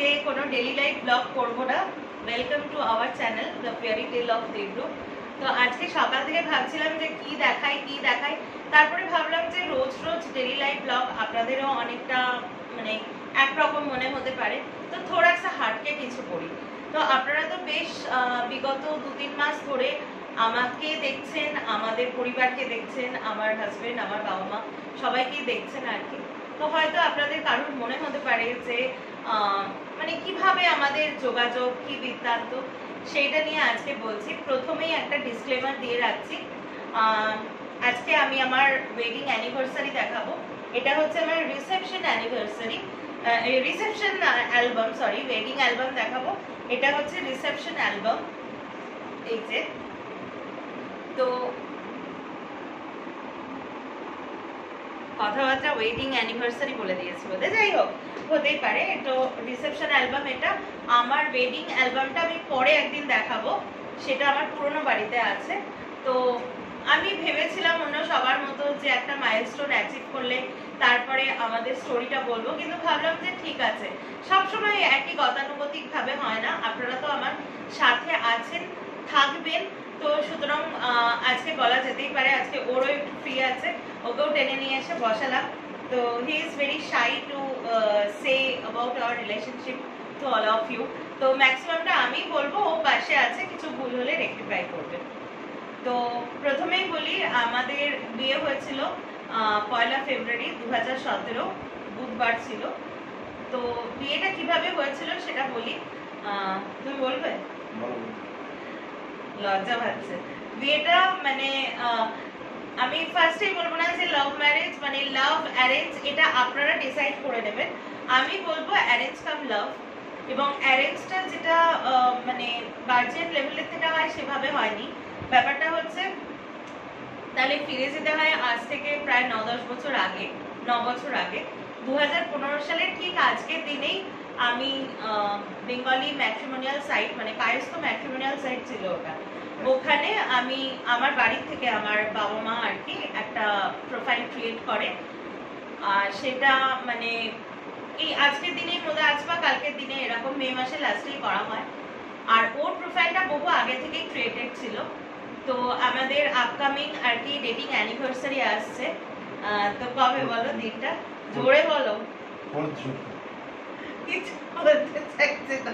আজকে কোনো daily life blog করব না। Welcome to our channel the fairy tale of Debrup. তো আজকে সকাল থেকে ভাবছিলাম যে কি দেখাই, তারপরে ভাবলাম যে রোজ রোজ ডেইলি লাইফ ব্লগ আপনাদেরও অনেকটা মানে একরকম মনে হতে পারে, তো থোড়া সা হাটকে কিছু করি। তো আপনারা তো বেশ বিগত 2-3 মাস ধরে আমাকে দেখছেন, আমাদের পরিবারকে দেখছেন, আমার হাজবেন্ড, আমার বাবা মা সবাইকেই দেখছেন আর কি। তো হয়তো আপনাদের কারোর মনে হতে পারে যে মানে কিভাবে আমাদের যোগাযোগ, কি বৃত্তান্ত, সেইটা নিয়ে আজকে বলছি। প্রথমেই একটা ডিসক্লেমার দিয়ে রাখছি, আজকে আমি আমার ওয়েডিং অ্যানিভার্সারি দেখাবো। এটা হচ্ছে আমার reception anniversary, reception album, sorry wedding album দেখাবো। এটা হচ্ছে রিসেপশন অ্যালবাম, এই যে। তো কথাবার্তা ওয়েডিং অ্যানিভার্সারি বলে দিয়েছি বলতে, যাই হোক হতেই পারে। তো রিসেপশন অ্যালবাম এটা। আমার ওয়েডিং অ্যালবামটা আমি পরে একদিন দেখাবো, সেটা আমার পুরনো বাড়িতে আছে। তো আমি ভেবেছিলাম অন্য সবার মতো যে একটা মাইলস্টোন অ্যাচিভ করলে তারপরে আমাদের স্টোরিটা বলবো, কিন্তু ভাবলাম যে ঠিক আছে, সবসময় একই গতানুগতিক ভাবে হয় না, আপনারা তো আমার সাথে আছেন, থাকবেন। তো সুতরাং আজকে বলা যেতেই পারে। আজকে ওরও একটু ফ্রি আছে, ওকেও টেনে নিয়ে এসে বসালাম। তো he is very shy to say about our relationship to all of you. তো ম্যাক্সিমামটা আমি বলবো, ও পাশে আছে, কিছু ভুল হলে রেকটিফাই করবে। তো প্রথমেই বলি, আমাদের বিয়ে হয়েছিল 1 ফেব্রুয়ারি 2017, বুধবার ছিল। তো বিয়েটা কিভাবে হয়েছিল সেটা বলি, তুমি বলবে? লজ্জা পাচ্ছে। বিয়েটা মানে আমি ফার্স্টেই বলবো না যে লাভ ম্যারেজ, মানে লাভ অ্যারেঞ্জ, এটা আপনারা ডিসাইড করে নেবেন। আমি বলবো অ্যারেঞ্জ কাম লাভ। এবং অ্যারেঞ্জটা যেটা মানে গার্জিয়ান লেভেলের থেকে হয় সেভাবে হয়নি। ব্যাপারটা হচ্ছে, তাহলে ফিরে যেতে হয় আজ থেকে প্রায় 9-10 বছর আগে, 9 বছর আগে। 2015 সালের ঠিক আজকের দিনেই আমি বেঙ্গলি ম্যাট্রিমোনিয়াল সাইট, মানে কায়স্থ ম্যাট্রিমোনিয়াল সাইট ছিল ওটা, ওখানে আমি আমার বাড়ির থেকে আমার বাবা মা আর কি একটা প্রোফাইল ক্রিয়েট করে। আর সেটা মানে এই আজকের দিনেই মধ্যে, আজ বা কালকের দিনে, এরকম মে মাসের লাস্টেই করা হয়। আর ওর প্রোফাইলটা বহু আগে থেকে ক্রিয়েটেড ছিল। তো আমাদের আপকামিং আর কি ডেটিং অ্যানিভার্সারি আসছে। তো কবে বলো দিনটা, জোরে বলো। 4th June. কিছু বলতে চাইছে না।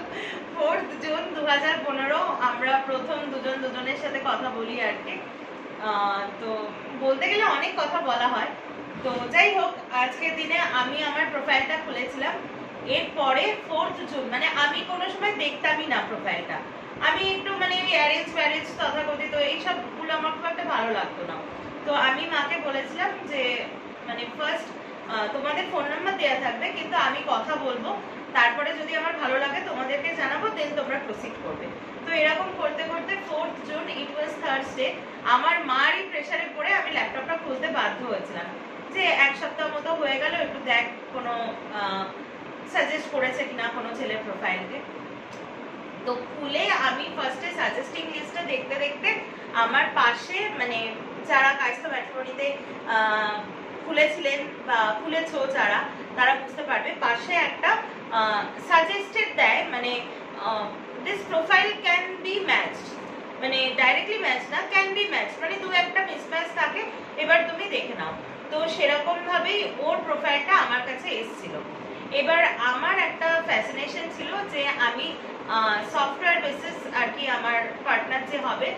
4th জুন 2015 আমরা প্রথম দুজন দুজনের সাথে কথা বলি আর কি। তো বলতে গেলে অনেক কথা বলা হয়। তো যাই হোক, আজকের দিনে আমি আমার প্রোফাইলটা খুলেছিলাম। এরপরে 4th জুন, মানে আমি কোনো সময় দেখতামই না প্রোফাইলটা। আমি একটু মানে অ্যারেঞ্জ ম্যারেজ তথাকথিত এইসব গুলো আমার খুব একটা ভালো লাগতো না। তো আমি মাকে বলেছিলাম যে মানে ফার্স্ট তোমাদের ফোন নাম্বার দেওয়া থাকবে, কিন্তু আমি কথা বলবো, তারপরে যদি আমার ভালো লাগে তোমাদেরকে জানাবো, দেন তোমরা প্রসিড করবে। তো এরকম করতে করতে 4th জুন, ইট ওয়াজ থার্সডে, আমার মারই প্রেসারে পড়ে আমি ল্যাপটপটা খুলতে বাধ্য হয়েছিলাম যে 1 সপ্তাহ মতো হয়ে গেল, একটু দেখ কোনো সাজেস্ট করেছে কিনা কোনো ছেলের প্রোফাইলকে। তো খুলে আমি ফার্স্টে সাজেস্টিং লিস্টটা দেখতে দেখতে আমার পাশে, মানে যারা কায়স্থ ম্যাট্রিমনিতে খুলেছিলেন বা খুলেছো যারা, তারা বুঝতে পারবে, পাশে একটা সাজেস্টেড দেয়, মানে this profile can be matched, মানে ডাইরেক্টলি ম্যাচ না, ক্যান বি ম্যাচ, মানে দু একটা মিসম্যাচ থাকে, এবার তুমি দেখে নাও। তো সেরকম ভাবেই ওর প্রোফাইলটা আমার কাছে এসেছিল। এবার আমার একটা ফ্যাসিনেশন ছিল যে আমি সফটওয়্যার বেসিস আর কি, আমার পার্টনার যে হবে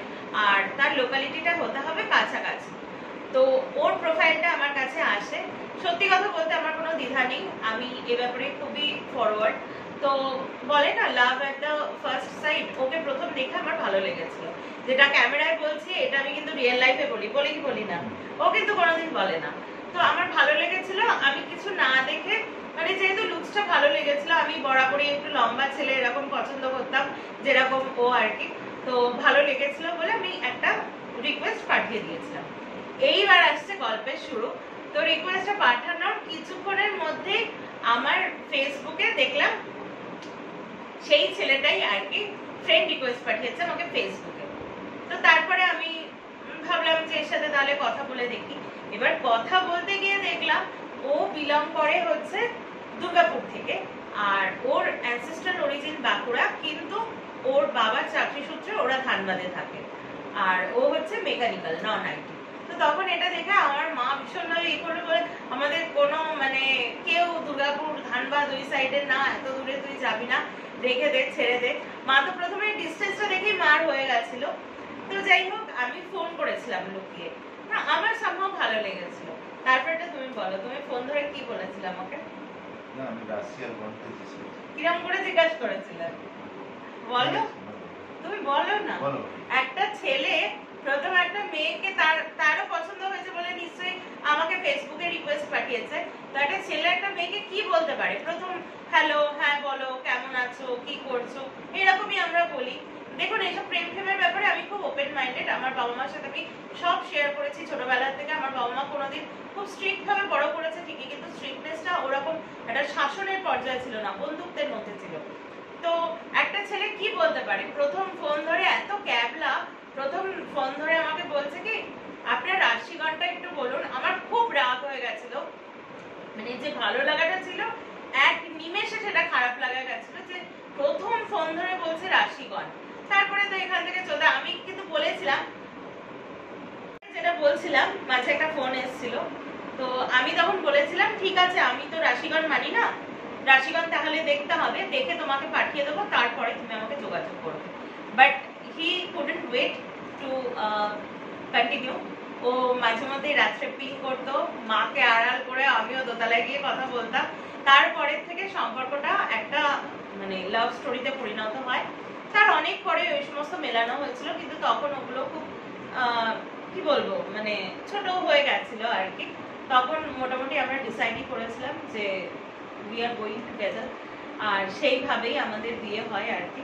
আর তার লোকালিটিটা হতে হবে কাছাকাছি। তো ওর প্রোফাইলটা আমার কাছে আসে। সত্যি কথা বলতে আমার কোনো দ্বিধা নেই, আমি এ ব্যাপারে খুবই ফরওয়ার্ড। তো বলে না লাভ এট দ্য ফার্স্ট সাইট, ওকে প্রথম দেখে আমার ভালো লেগেছিল। যেটা ক্যামেরায় বলছি, এটা আমি কিন্তু রিয়েল লাইফে বলি কি বলি না, ও কিন্তু কোনোদিন বলে না। তো আমার ভালো লেগেছিল, আমি কিছু না দেখে, মানে যেহেতু লুকসটা ভালো লেগেছিল, আমি বরাবরই একটু লম্বা ছেলে এরকম পছন্দ করতাম যেরকম ও আর কি। তো ভালো লেগেছিল বলে আমি একটা রিকোয়েস্ট পাঠিয়ে দিয়েছিলাম। এইবার আসছে গল্পের শুরু। তো রিকোয়েস্টটা পাঠানোর কিছুক্ষণের মধ্যে আমার ফেসবুকে দেখলাম সেই ছেলেটাই আর কি ফ্রেন্ড রিকোয়েস্ট পাঠিয়েছে আমাকে ফেসবুকে। তো তারপরে আমি ভাবলাম যে এর সাথে তাহলে কথা বলে দেখি। এবার কথা বলতে গিয়ে দেখলাম ও বিলং করে হচ্ছে দুর্গাপুর থেকে, আর ওর অ্যানসেস্ট্রাল বাঁকুড়া, কিন্তু ওর বাবার চাকরি সূত্রে ওরা ধানবাদে থাকে, আর ও হচ্ছে মেকানিক্যাল নন আইটি। তো তখন এটা দেখে আমার মা ভীষণভাবে ই করলো, বলে আমাদের কোনো মানে কেউ দুর্গাপুর ধানবাদ ওই সাইডে না, এত দূরে তুই যাবি না, রেখে দে, ছেড়ে দে। মা তো প্রথমে ডিস্টেন্সটা দেখেই মার হয়ে গেছিল। তো যাই হোক, আমি ফোন করেছিলাম লুকিয়ে, না আমার সামহাও ভালো লেগেছিল। তারপরটা তুমি বলো, তুমি ফোন ধরে কি বলেছিলে আমাকে? না, আমি রাশিয়ার বলতে চাইছি। কিরকম করে জিজ্ঞাসা করেছিলে বলো, তুমি বলো না। একটা ছেলে প্রথম একটা মেয়েকে তারও পছন্দ হয়েছে বলে নিশ্চয়ই আমাকে ফেসবুকে রিকোয়েস্ট পাঠিয়েছে। তো একটা ছেলে একটা মেয়েকে কি বলতে পারে? প্রথম হ্যালো, হ্যাঁ বলো, কেমন আছো, কি করছো, এরকমই আমরা বলি। দেখুন, এইসব প্রেম প্রেমের ব্যাপারে আমি খুব ওপেন মাইন্ডেড। আমার বাবা মার সাথে আমি সব শেয়ার করেছি ছোটবেলা থেকে। আমার বাবা মা কোনোদিন খুব স্ট্রিক্ট ভাবে বড় করেছে ঠিকই, কিন্তু স্ট্রিক্টনেসটা ওরকম একটা শাসনের পর্যায়ে ছিল না, বন্ধুত্বের মধ্যে ছিল। তো একটা ছেলে কি বলতে পারে? প্রথম ফোন ধরে এত ক্যাবলা, প্রথম ফোন ধরে আমাকে বলছে কি আপনার রাশিগণটা একটু বলুন। আমার খুব রাগ হয়ে গেছিল, মানে যে ভালো লাগাটা ছিল এক নিমেষে সেটা খারাপ লাগা গেছিল, যে প্রথম ফোন ধরে বলছে রাশিগণ। তারপরে তো এখান থেকে চলে, আমি কিন্তু বলেছিলাম, যেটা বলছিলাম, মাঝে একটা ফোন এসেছিল, তো আমি তখন বলেছিলাম ঠিক আছে, আমি তো রাশিগণ মানি না, রাশিগণ তাহলে দেখতে হবে, দেখে তোমাকে পাঠিয়ে দেবো, তারপরে তুমি আমাকে যোগাযোগ করবে। But he couldn't wait to continue. ও মাঝে মধ্যে রাত্রে পিং করতো, মাকে আড়াল করে আমিও দোতলায় গিয়ে কথা বলতাম। তারপরের থেকে সম্পর্কটা একটা মানে লাভ স্টোরিতে পরিণত হয়। তার অনেক পরে ওই সমস্ত মেলানো হয়েছিল, কিন্তু তখন ওগুলো খুব কি বলবো, মানে ছোট হয়ে গেছিল আর কি। তখন মোটামুটি আমরা ডিসাইডই করেছিলাম যে উই আর গোয়িং টুগেদার, আর সেইভাবেই আমাদের বিয়ে হয় আর কি।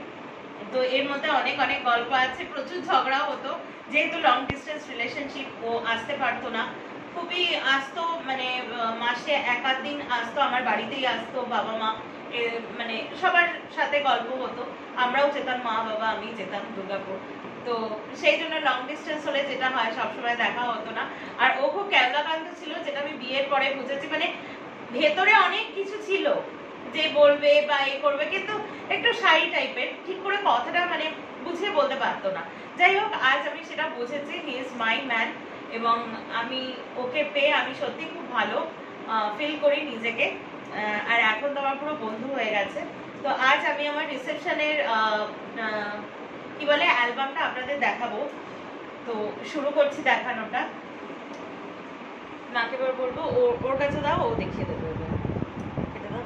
তো এর মধ্যে অনেক অনেক গল্প আছে, প্রচুর ঝগড়া হতো, যেহেতু লং ডিস্টেন্স রিলেশনশিপ। ও আসতে পারতো না, খুবই আসতো, মানে মাসে এক আধ দিন আসতো, আমার বাড়িতেই আসতো, বাবা মা মানে সবার সাথে গল্প হতো, আমরাও যেতাম, মা বাবা আমি যেতাম দুর্গাপুর। তো সেই জন্য লং ডিস্টেন্স হলে যেটা হয় সবসময় দেখা হতো না। আর ও খুব ক্যাবলাকান্ত ছিল, যেটা আমি বিয়ের পরে বুঝেছি। মানে ভেতরে অনেক কিছু ছিল যে বলবে বা এ করবে, কিন্তু একটু শাই টাইপের, ঠিক করে কথাটা মানে বুঝিয়ে বলতে পারতো না। যাই হোক, আজ আমি সেটা বুঝেছি, হি ইজ মাই ম্যান, এবং আমি ওকে পেয়ে আমি সত্যি খুব ভালো ফিল করি নিজেকে। আর এখন তো আমার পুরো বন্ধু হয়ে গেছে। তো আজ আমি আমার রিসেপশনের কি বলে অ্যালবামটা আপনাদের দেখাবো। তো শুরু করছি দেখানোটা। মাকে এবার বলবো ওর কাছে দাও, ও দেখিয়ে দেবো। এটা দাও।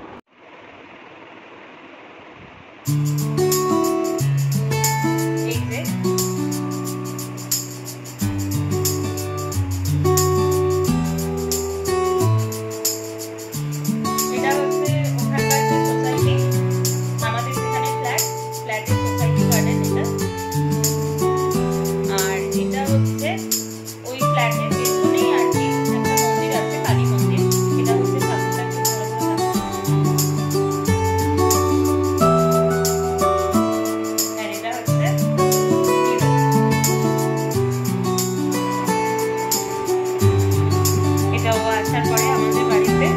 এই যে এটা হচ্ছে ওখানকার যে সোসাইটি, আমাদের যেখানে ফ্ল্যাটের সোসাইটি গার্ডেন এটা। আর এটা হচ্ছে ওই ফ্ল্যাটের পেছনেই আর কি একটা মন্দির আছে, কালী মন্দির। এটা হচ্ছে ঠাকুরটা। আর এটা হচ্ছে এটাও আসার পরে আমাদের বাড়িতে।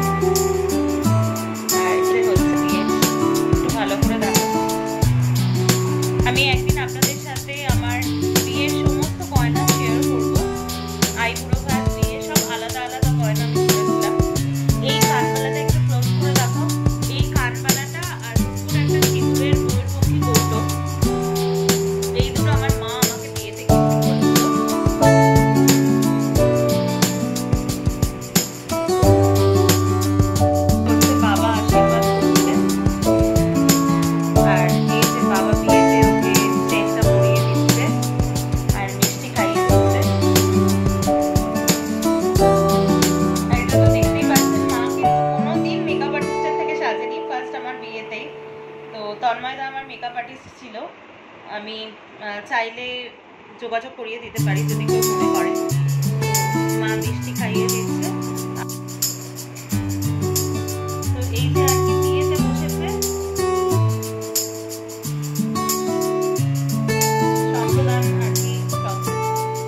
আর এটা হচ্ছে বিয়ে, একটু ভালো করে দেখো। আমি একদিন আপনাদের সাথে আমার বিয়ের সমস্ত গয়না শেয়ার করবো। আইবুড়ো ভাত বিয়ে সব আলাদা আলাদা গয়না আমি করেছিলাম। এই কানবালাটা একটু ক্লোজ করে দেখাও। এই কানবালাটা আর উপর একটা সিঁদুরের ময়ূরপঙ্খী কৌটো, এই দুটো আমার মা আমাকে বিয়েতে গিফট করেছিল। হচ্ছে বাবা আশীর্বাদ করছে, আর এই যে বাবা বিয়েতে ওকে চেনটা পরিয়ে দিচ্ছে আর মিষ্টি খাইয়ে দিচ্ছে। আর এটা তো দেখতেই পাচ্ছেন, মা কিন্তু কোনোদিন মেকআপ আর্টিস্টের থেকে সাজেনি, ফার্স্ট আমার বিয়েতেই। তো তন্ময়দা আমার মেকআপ আর্টিস্ট ছিল, আমি চাইলে যোগাযোগ করিয়ে দিতে পারি যদি কেউ মনে করে। মা মিষ্টি খাইয়ে দিচ্ছে। তো এই যে আর কি বিয়েতে বসেছে, সম্প্রদান আর কি সব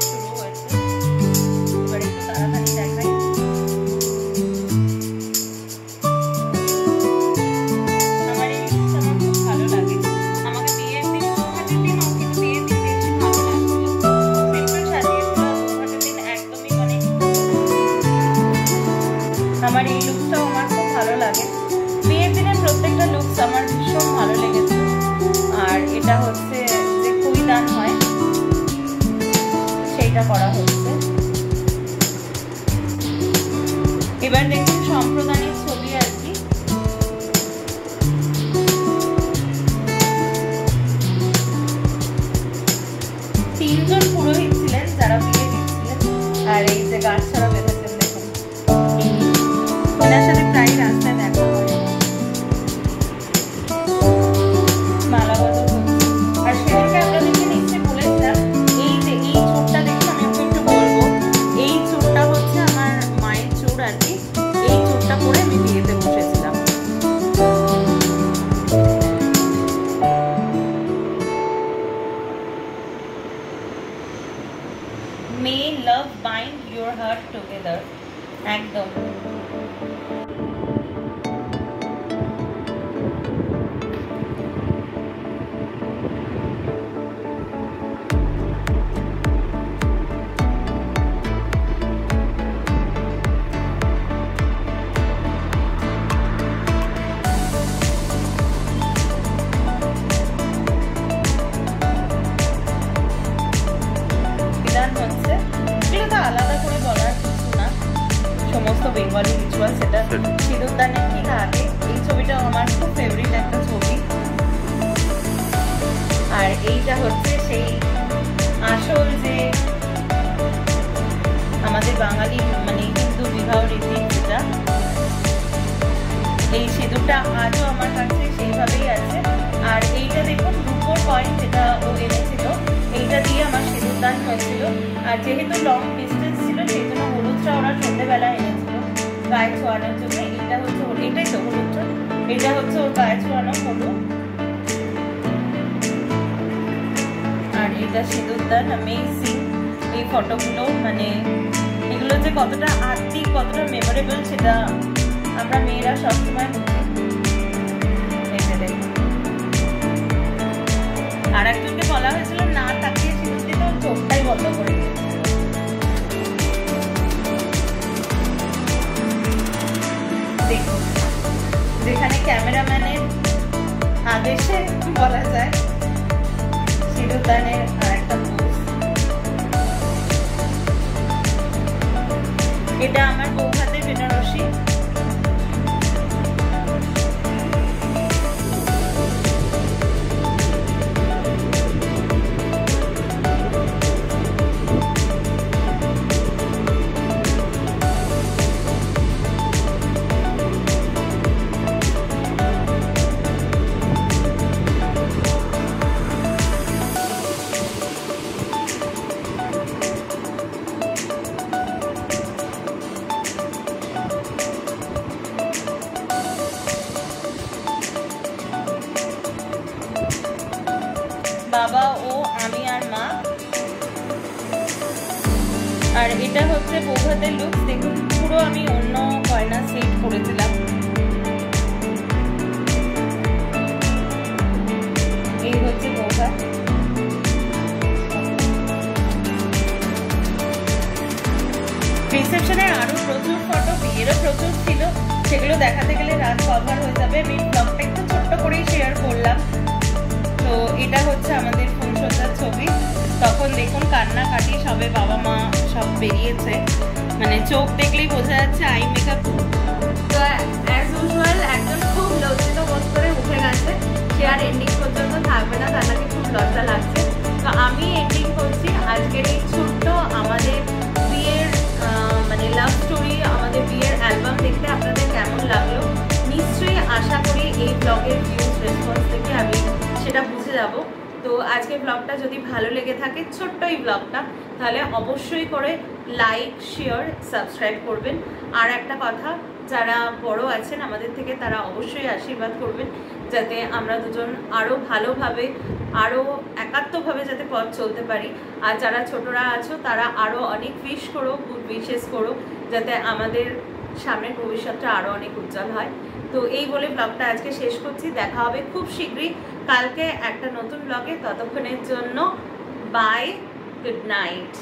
শুরু হয়েছে। এবার একটু তাড়াতাড়ি দেখাই। আমার এই জিনিসটা আমার খুব ভালো লাগে। করা হচ্ছে। এবার দেখুন সম্প্রদানের ছবি আর কি। তিনজন পুরোহিত ছিলেন যারা বিয়ে দিচ্ছিলেন, আর এই যে গাছ ছাড়া বেঁধেছেন দেখুন, এনার সাথে প্রায় রাস্তায় দেখা হয়, মালা বদল হচ্ছে। আর সেদিনকে আপনাদেরকে নিশ্চয়ই বলেছিলাম, এই যে এই চুড়টা দেখুন, আমি একটু বলবো, এই চুড়টা হচ্ছে আমার মায়ের চুড় আর কি। এই চুড়টা পরে আমি বিয়েতে বসেছিলাম। May love bind your heart together. একদম। আলাদা করে বলার কিছু না, সমস্ত বেঙ্গলি রিচুয়াল। সেটা সিঁদুরদানের ঠিক আগে। এই ছবিটা আমার খুব ফেভারিট একটা ছবি। আর এইটা হচ্ছে সেই আসল যে আমাদের বাঙালি মানে হিন্দু বিবাহ রীতি, যেটা এই সিঁদুরটা আজও আমার কাছে সেইভাবেই আছে। আর এইটা দেখুন রূপোর কয়েন, যেটা ও এনেছিল, এইটা দিয়ে আমার সিঁদুরদান হয়েছিল। আর যেহেতু লং ডিস্টেন্স ছিল, সেই জন্য হলুদটা ওরা সন্ধ্যেবেলা এনেছিল গায়ে ছোঁয়ানোর জন্য। এইটা হচ্ছে এটাই তো হলুদটা, এটা হচ্ছে ওর গায়ে ছোঁয়ানো হলুদ। আর এটা সিঁদুরদান। অ্যামেজিং এই ফটোগুলো, মানে এগুলো যে কতটা আত্মিক, কতটা মেমোরেবল, সেটা আমরা মেয়েরা সবসময় বুঝি। আর একজনকে বলা হয়েছিল না তাকিয়ে সিঁদুর দিতে, ওর চোখটাই বন্ধ করে দিয়েছিল। দেখুন, যেখানে ক্যামেরাম্যানের আদেশে বলা যায় সিঁদুরদানের আর একটা পোজ। এটা আমার বৌভাতের বেনারসি। বাবা, ও, আমি আর মা। আর এটা হচ্ছে বৌভাতের লুক। দেখুন পুরো আমি অন্য গয়না সেট করেছিলাম। এই হচ্ছে বৌভাত। রিসেপশনে আরো প্রচুর ফটো, বিয়েরও প্রচুর ছিল, সেগুলো দেখাতে গেলে রাত কভার হয়ে যাবে। আমি ব্লগটা একটু ছোট্ট করেই শেয়ার করলাম। তো এটা হচ্ছে আমাদের ফুলসজ্জার ছবি। তখন দেখুন কান্নাকাটি, সবে বাবা মা সব বেরিয়েছে, মানে চোখ দেখলেই বোঝা যাচ্ছে আই মেকআপ। তো অ্যাজ ইউজুয়াল একজন খুব লজ্জিত বোধ করে উঠে গেছে, সে আর এন্ডিং পর্যন্ত থাকবে না, তার নাকি খুব লজ্জা লাগছে। তো আমি এন্ডিং করছি আজকের এই ছোট্ট আমাদের বিয়ের মানে লাভ স্টোরি, আমাদের বিয়ের অ্যালবাম দেখতে আপনাদের কেমন লাগলো নিশ্চয়ই আশা করি এই ব্লগের ভিউজ রেসপন্স থেকে আমি সেটা বুঝে যাব। তো আজকের ব্লগটা যদি ভালো লেগে থাকে, ছোট্ট এই ব্লগটা, তাহলে অবশ্যই করে লাইক, শেয়ার, সাবস্ক্রাইব করবেন। আর একটা কথা, যারা বড় আছেন আমাদের থেকে, তারা অবশ্যই আশীর্বাদ করবেন যাতে আমরা দুজন আরও ভালোভাবে, আরও একাত্মভাবে যাতে পথ চলতে পারি। আর যারা ছোটরা আছো তারা আরও অনেক উইশ করো, গুড উইশেস করো, যাতে আমাদের সামনের ভবিষ্যৎটা আরও অনেক উজ্জ্বল হয়। তো এই বলে ব্লগটা আজকে শেষ করছি। দেখা হবে খুব শীঘ্রই কালকে একটা নতুন ব্লগে। ততক্ষণের জন্য বাই, গুড নাইট।